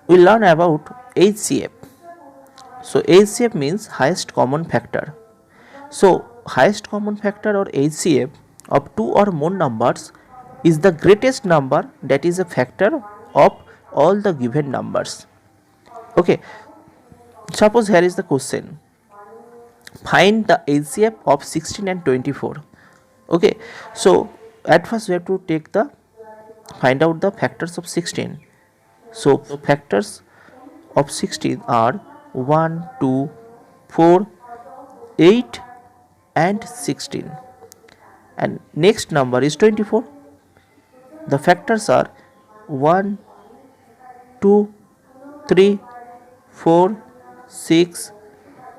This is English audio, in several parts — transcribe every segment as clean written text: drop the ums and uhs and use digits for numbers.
we learn about HCF. So HCF means highest common factor. So highest common factor or HCF of two or more numbers is the greatest number that is a factor of all the given numbers. Okay, suppose here is the question. Find the HCF of 16 and 24. Okay, so at first we have to take the find out the factors of 16. So factors of 16 are 1, 2, 4, 8 and 16, and next number is 24. The factors are 1, 2, 3, 4, 6,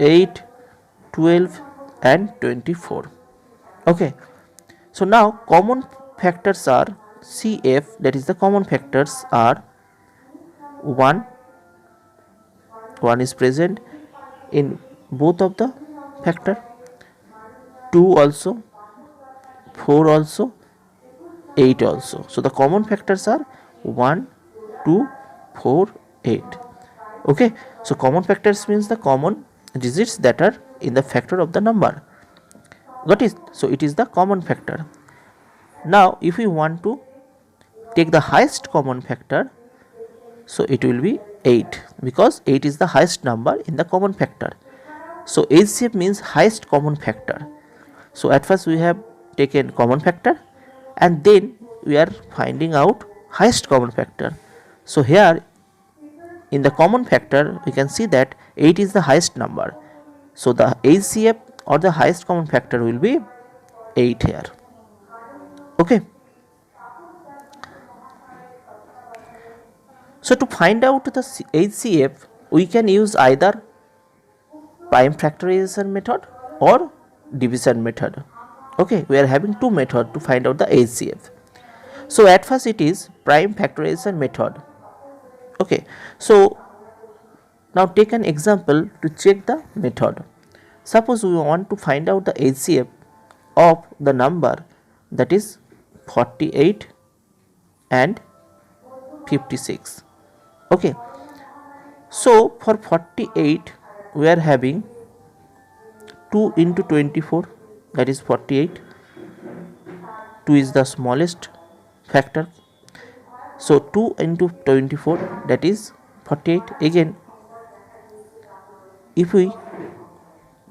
8, 12 and 24. Okay, so now common factors are CF, that is the common factors are 1 is present in both of the factor, 2 also, 4 also, 8 also. So the common factors are 1, 2, 4, 8. Okay, so common factors means the common digits that are in the factor of the number. Got it? So it is the common factor. Now if we want to take the highest common factor, so it will be 8, because 8 is the highest number in the common factor. So HCF means highest common factor. So at first we have taken common factor and then we are finding out highest common factor. So here in the common factor we can see that 8 is the highest number. So the HCF or the highest common factor will be 8 here. Okay. So to find out the HCF, we can use either prime factorization method or division method. Okay, we are having two methods to find out the HCF. So at first it is prime factorization method. Okay, so now take an example to check the method. Suppose we want to find out the HCF of the number that is 48 and 56. Okay, so for 48 we are having 2 into 24, that is 48. 2 is the smallest factor, so 2 into 24, that is 48. Again, if we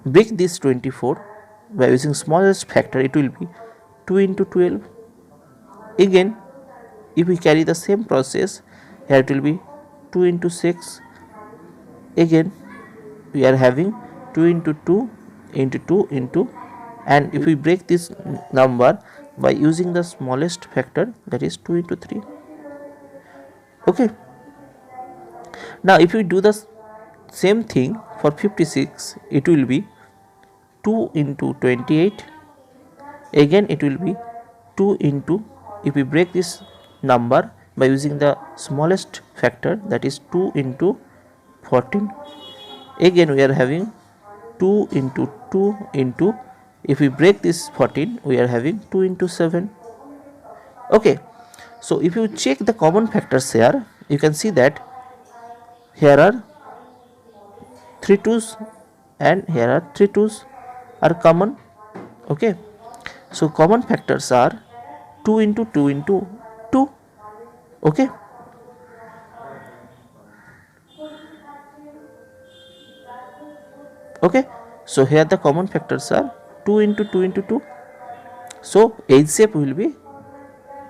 break this 24 by using smallest factor, it will be 2 into 12. Again, if we carry the same process, here it will be 2 into 6. Again we are having 2 into 2 into 2 into, and if we break this number by using the smallest factor, that is 2 into 3. Okay, now if we do the same thing for 56, it will be 2 into 28. Again it will be 2 into, if we break this number by using the smallest factor, that is 2 into 14. Again we are having 2 into 2 into, if we break this 14, we are having 2 into 7. Okay, so if you check the common factors here, you can see that here are 3 2's and here are 3 2's are common. Okay, so common factors are 2 into 2 into 2. Okay, okay, so here the common factors are 2 into 2 into 2. So HCF will be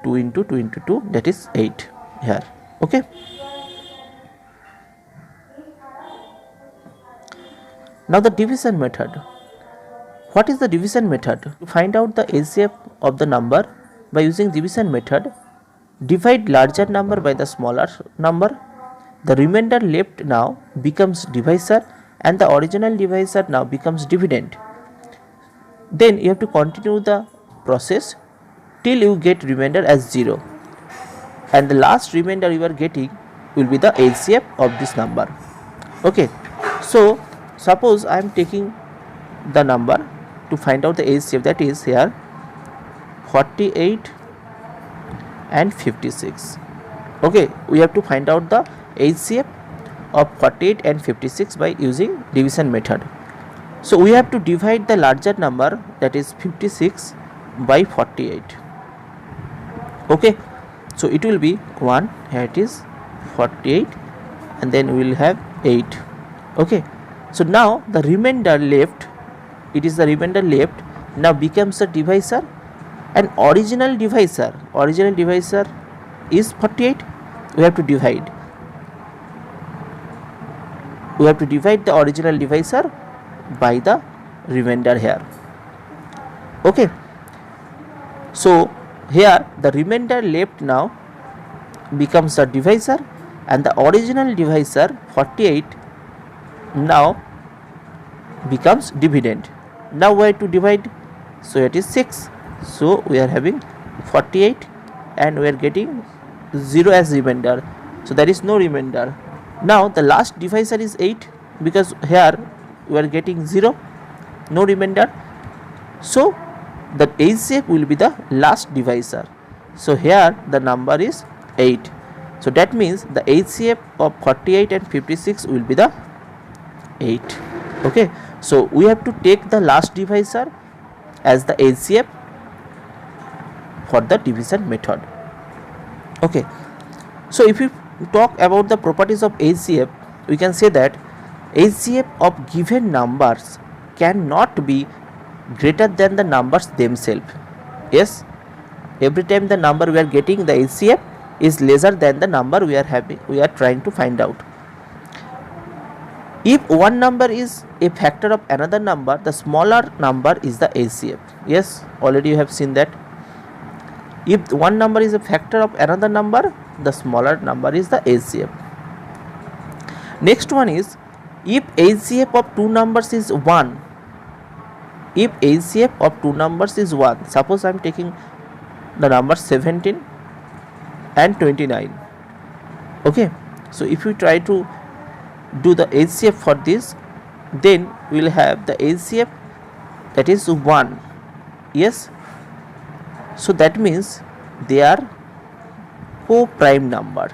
2 into 2 into 2, that is 8 here. Okay, now the division method. What is the division method? To find out the HCF of the number by using division method, divide larger number by the smaller number. The remainder left now becomes divisor and the original divisor now becomes dividend. Then you have to continue the process till you get remainder as 0, and the last remainder you are getting will be the HCF of this number. Okay, so suppose I am taking the number to find out the HCF, that is here 48 and 56. Okay, we have to find out the HCF of 48 and 56 by using division method. So we have to divide the larger number, that is 56, by 48. Okay, so it will be 1, here it is 48, and then we will have 8. Okay, so now the remainder left, it is the remainder left, now becomes a divisor, and original divisor is 48. We have to divide the original divisor by the remainder here. Okay, so here the remainder left now becomes a divisor, and the original divisor 48 now becomes dividend. Now we have to divide, so it is 6, so we are having 48 and we are getting 0 as remainder, so there is no remainder. Now the last divisor is 8, because here we are getting 0, no remainder, so the HCF will be the last divisor. So here the number is 8. So that means the HCF of 48 and 56 will be the 8. Okay, so we have to take the last divisor as the HCF for the division method. Okay, so if we talk about the properties of HCF, we can say that HCF of given numbers cannot be greater than the numbers themselves. Yes, every time the number we are getting, the HCF is lesser than the number we are trying to find out. If one number is a factor of another number, the smaller number is the HCF. Yes, already you have seen that. If one number is a factor of another number, the smaller number is the HCF. Next one is, if HCF of two numbers is 1, if HCF of two numbers is 1, suppose I am taking the numbers 17 and 29. Okay, so if we try to do the HCF for this, then we will have the HCF, that is 1. Yes, so that means they are co-prime number.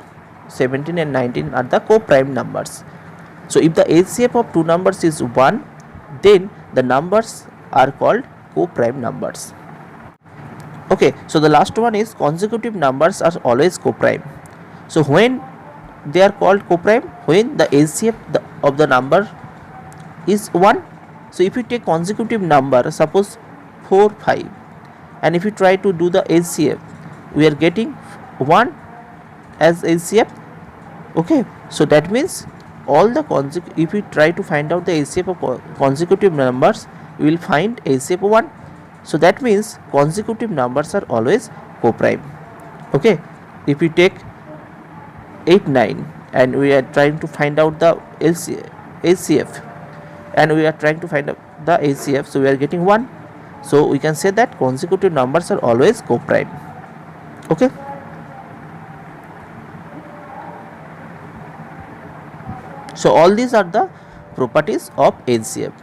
17 and 19 are the co-prime numbers. So if the HCF of two numbers is 1, then the numbers are called co-prime numbers. Okay, so the last one is, consecutive numbers are always co-prime. So when they are called co-prime, when the HCF of the number is 1. So if you take consecutive number, suppose 4, 5, and if you try to do the HCF, we are getting 1 as HCF. Okay, so that means all the if we try to find out the HCF of consecutive numbers, we will find HCF 1. So that means consecutive numbers are always co-prime. Okay, if we take 8, 9 and we are trying to find out the HCF, and we are trying to find out the HCF, so we are getting 1. So we can say that consecutive numbers are always co-prime. Okay, so all these are the properties of HCF.